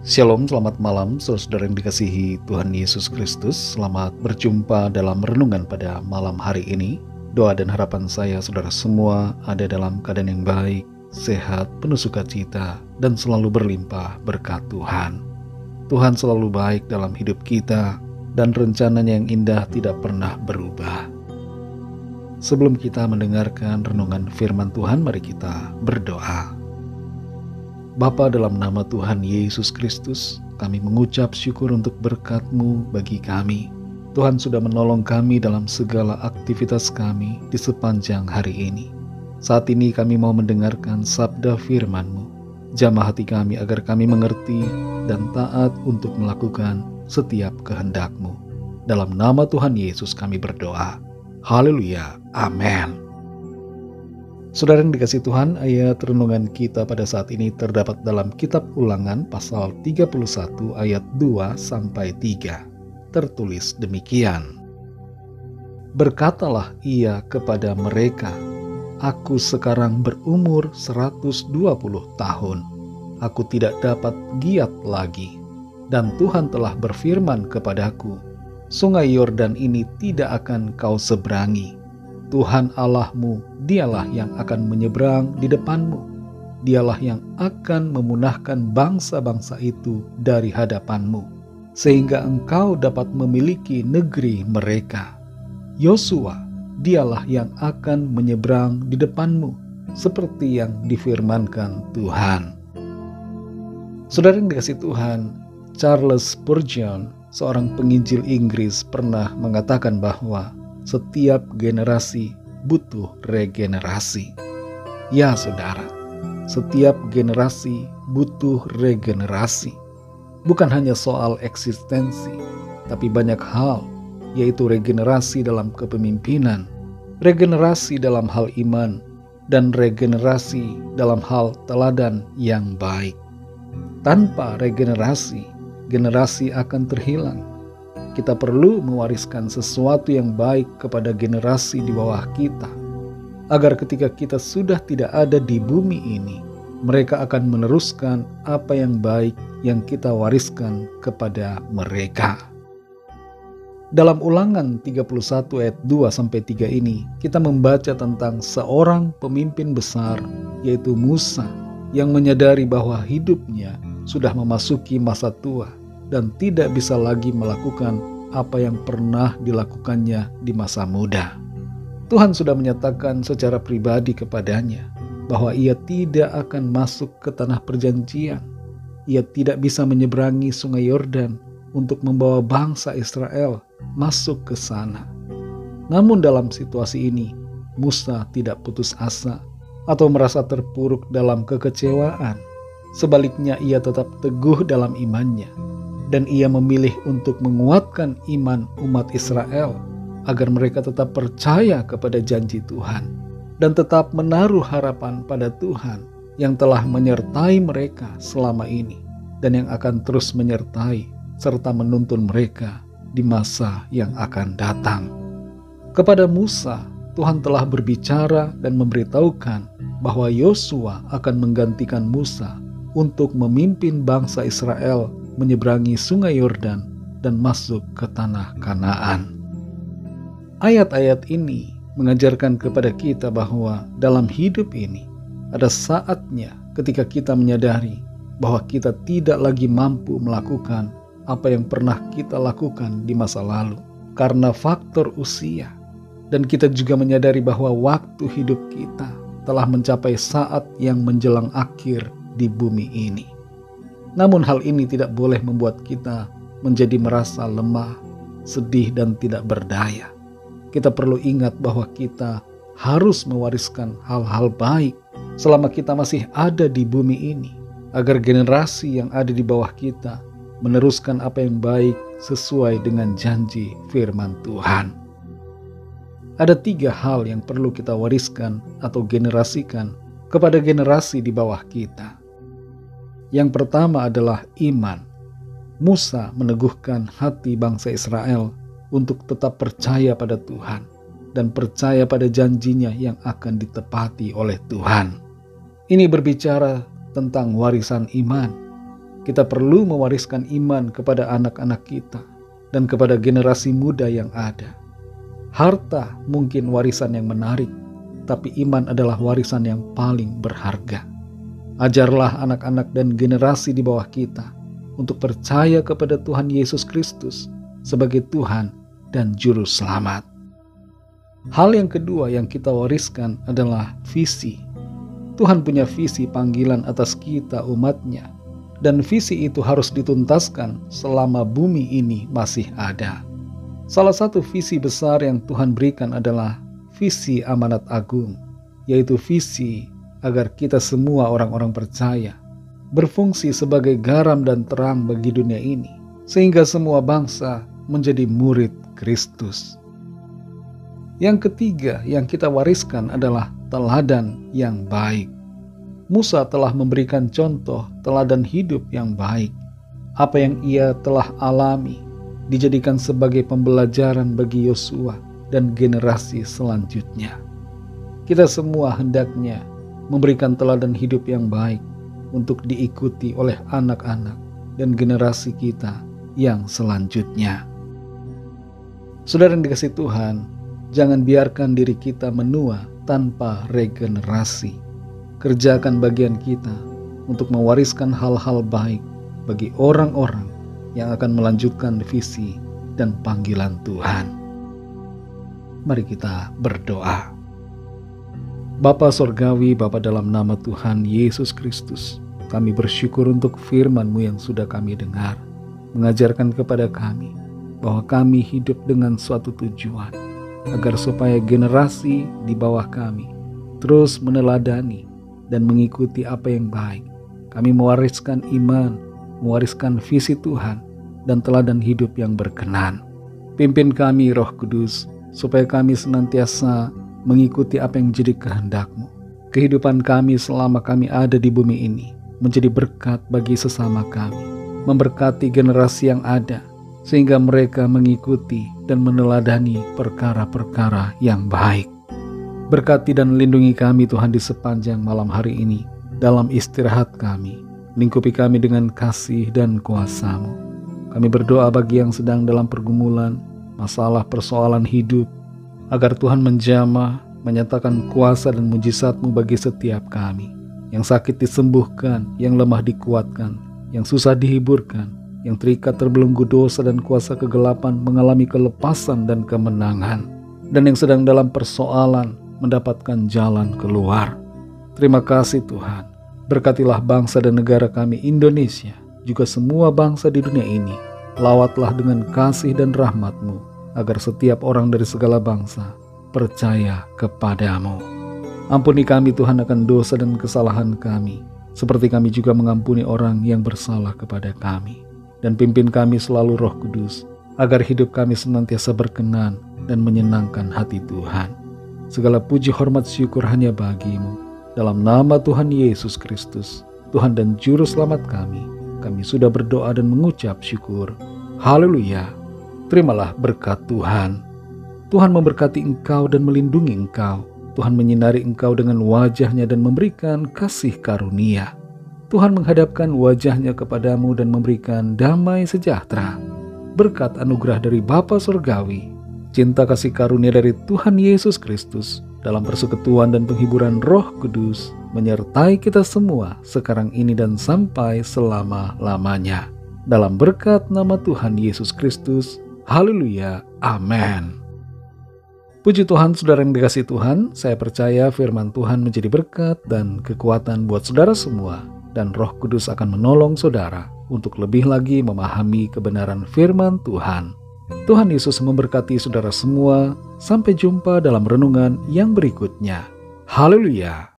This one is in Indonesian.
Shalom, selamat malam saudara yang dikasihi Tuhan Yesus Kristus. Selamat berjumpa dalam renungan pada malam hari ini. Doa dan harapan saya saudara semua ada dalam keadaan yang baik, sehat, penuh sukacita, dan selalu berlimpah berkat Tuhan. Tuhan selalu baik dalam hidup kita, dan rencananya yang indah tidak pernah berubah. Sebelum kita mendengarkan renungan firman Tuhan, mari kita berdoa. Bapa, dalam nama Tuhan Yesus Kristus, kami mengucap syukur untuk berkat-Mu bagi kami. Tuhan sudah menolong kami dalam segala aktivitas kami di sepanjang hari ini. Saat ini kami mau mendengarkan sabda firman-Mu. Jamah hati kami agar kami mengerti dan taat untuk melakukan setiap kehendak-Mu. Dalam nama Tuhan Yesus kami berdoa. Haleluya. Amin. Saudara yang dikasihi Tuhan, ayat renungan kita pada saat ini terdapat dalam kitab Ulangan pasal 31 ayat 2-3. Tertulis demikian. Berkatalah ia kepada mereka, "Aku sekarang berumur 120 tahun. Aku tidak dapat giat lagi. Dan Tuhan telah berfirman kepadaku, Sungai Yordan ini tidak akan kau seberangi. Tuhan Allahmu, dialah yang akan menyeberang di depanmu. Dialah yang akan memunahkan bangsa-bangsa itu dari hadapanmu, sehingga engkau dapat memiliki negeri mereka. Yosua, dialah yang akan menyeberang di depanmu, seperti yang difirmankan Tuhan." Saudara yang dikasihi Tuhan, Charles Spurgeon, seorang penginjil Inggris, pernah mengatakan bahwa setiap generasi butuh regenerasi. Ya saudara, setiap generasi butuh regenerasi. Bukan hanya soal eksistensi, tapi banyak hal, yaitu regenerasi dalam kepemimpinan, regenerasi dalam hal iman, dan regenerasi dalam hal teladan yang baik. Tanpa regenerasi, generasi akan terhilang. Kita perlu mewariskan sesuatu yang baik kepada generasi di bawah kita, agar ketika kita sudah tidak ada di bumi ini, mereka akan meneruskan apa yang baik yang kita wariskan kepada mereka. Dalam Ulangan 31 ayat 2-3 ini, kita membaca tentang seorang pemimpin besar, yaitu Musa, yang menyadari bahwa hidupnya sudah memasuki masa tua dan tidak bisa lagi melakukan apa yang pernah dilakukannya di masa muda. Tuhan sudah menyatakan secara pribadi kepadanya bahwa ia tidak akan masuk ke tanah perjanjian. Ia tidak bisa menyeberangi sungai Yordan untuk membawa bangsa Israel masuk ke sana. Namun dalam situasi ini, Musa tidak putus asa atau merasa terpuruk dalam kekecewaan. Sebaliknya, ia tetap teguh dalam imannya, dan ia memilih untuk menguatkan iman umat Israel agar mereka tetap percaya kepada janji Tuhan dan tetap menaruh harapan pada Tuhan yang telah menyertai mereka selama ini dan yang akan terus menyertai serta menuntun mereka di masa yang akan datang. Kepada Musa, Tuhan telah berbicara dan memberitahukan bahwa Yosua akan menggantikan Musa untuk memimpin bangsa Israel menyeberangi sungai Yordan dan masuk ke tanah Kanaan. Ayat-ayat ini mengajarkan kepada kita bahwa dalam hidup ini ada saatnya ketika kita menyadari bahwa kita tidak lagi mampu melakukan apa yang pernah kita lakukan di masa lalu karena faktor usia, dan kita juga menyadari bahwa waktu hidup kita telah mencapai saat yang menjelang akhir di bumi ini. Namun hal ini tidak boleh membuat kita menjadi merasa lemah, sedih, dan tidak berdaya. Kita perlu ingat bahwa kita harus mewariskan hal-hal baik selama kita masih ada di bumi ini, agar generasi yang ada di bawah kita meneruskan apa yang baik sesuai dengan janji firman Tuhan. Ada 3 hal yang perlu kita wariskan atau generasikan kepada generasi di bawah kita. Yang pertama adalah iman. Musa meneguhkan hati bangsa Israel untuk tetap percaya pada Tuhan dan percaya pada janjinya yang akan ditepati oleh Tuhan. Ini berbicara tentang warisan iman. Kita perlu mewariskan iman kepada anak-anak kita dan kepada generasi muda yang ada. Harta mungkin warisan yang menarik, tapi iman adalah warisan yang paling berharga. Ajarlah anak-anak dan generasi di bawah kita untuk percaya kepada Tuhan Yesus Kristus sebagai Tuhan dan Juru Selamat. Hal yang kedua yang kita wariskan adalah visi. Tuhan punya visi panggilan atas kita umatnya, dan visi itu harus dituntaskan selama bumi ini masih ada. Salah satu visi besar yang Tuhan berikan adalah visi amanat agung, yaitu visi agar kita semua orang-orang percaya berfungsi sebagai garam dan terang bagi dunia ini, sehingga semua bangsa menjadi murid Kristus. Yang ketiga yang kita wariskan adalah teladan yang baik. Musa telah memberikan contoh teladan hidup yang baik. Apa yang ia telah alami dijadikan sebagai pembelajaran bagi Yosua dan generasi selanjutnya. Kita semua hendaknya memberikan teladan hidup yang baik untuk diikuti oleh anak-anak dan generasi kita yang selanjutnya. Saudara yang dikasihi Tuhan, jangan biarkan diri kita menua tanpa regenerasi. Kerjakan bagian kita untuk mewariskan hal-hal baik bagi orang-orang yang akan melanjutkan visi dan panggilan Tuhan. Mari kita berdoa. Bapa Sorgawi, Bapa dalam nama Tuhan Yesus Kristus, kami bersyukur untuk firman-Mu yang sudah kami dengar, mengajarkan kepada kami bahwa kami hidup dengan suatu tujuan, agar supaya generasi di bawah kami terus meneladani dan mengikuti apa yang baik. Kami mewariskan iman, mewariskan visi Tuhan, dan teladan hidup yang berkenan. Pimpin kami Roh Kudus, supaya kami senantiasa mengikuti apa yang menjadi kehendak-Mu. Kehidupan kami selama kami ada di bumi ini menjadi berkat bagi sesama kami, memberkati generasi yang ada, sehingga mereka mengikuti dan meneladani perkara-perkara yang baik. Berkati dan lindungi kami Tuhan di sepanjang malam hari ini, dalam istirahat kami. Lingkupi kami dengan kasih dan kuasa-Mu. Kami berdoa bagi yang sedang dalam pergumulan, masalah persoalan hidup, agar Tuhan menjamah, menyatakan kuasa dan mujizat-Mu bagi setiap kami. Yang sakit disembuhkan, yang lemah dikuatkan, yang susah dihiburkan, yang terikat terbelenggu dosa dan kuasa kegelapan mengalami kelepasan dan kemenangan, dan yang sedang dalam persoalan mendapatkan jalan keluar. Terima kasih Tuhan. Berkatilah bangsa dan negara kami Indonesia, juga semua bangsa di dunia ini. Lawatlah dengan kasih dan rahmat-Mu, agar setiap orang dari segala bangsa percaya kepadamu. Ampuni kami Tuhan akan dosa dan kesalahan kami, seperti kami juga mengampuni orang yang bersalah kepada kami. Dan pimpin kami selalu Roh Kudus, agar hidup kami senantiasa berkenan dan menyenangkan hati Tuhan. Segala puji hormat syukur hanya bagi-Mu. Dalam nama Tuhan Yesus Kristus, Tuhan dan Juru Selamat kami sudah berdoa dan mengucap syukur. Haleluya. Terimalah berkat Tuhan. Tuhan memberkati engkau dan melindungi engkau. Tuhan menyinari engkau dengan wajah-Nya dan memberikan kasih karunia. Tuhan menghadapkan wajah-Nya kepadamu dan memberikan damai sejahtera. Berkat anugerah dari Bapa Surgawi, cinta kasih karunia dari Tuhan Yesus Kristus, dalam persekutuan dan penghiburan Roh Kudus, menyertai kita semua sekarang ini dan sampai selama-lamanya. Dalam berkat nama Tuhan Yesus Kristus. Haleluya. Amin. Puji Tuhan, saudara yang dikasihi Tuhan, saya percaya firman Tuhan menjadi berkat dan kekuatan buat saudara semua, dan Roh Kudus akan menolong saudara untuk lebih lagi memahami kebenaran firman Tuhan. Tuhan Yesus memberkati saudara semua. Sampai jumpa dalam renungan yang berikutnya. Haleluya.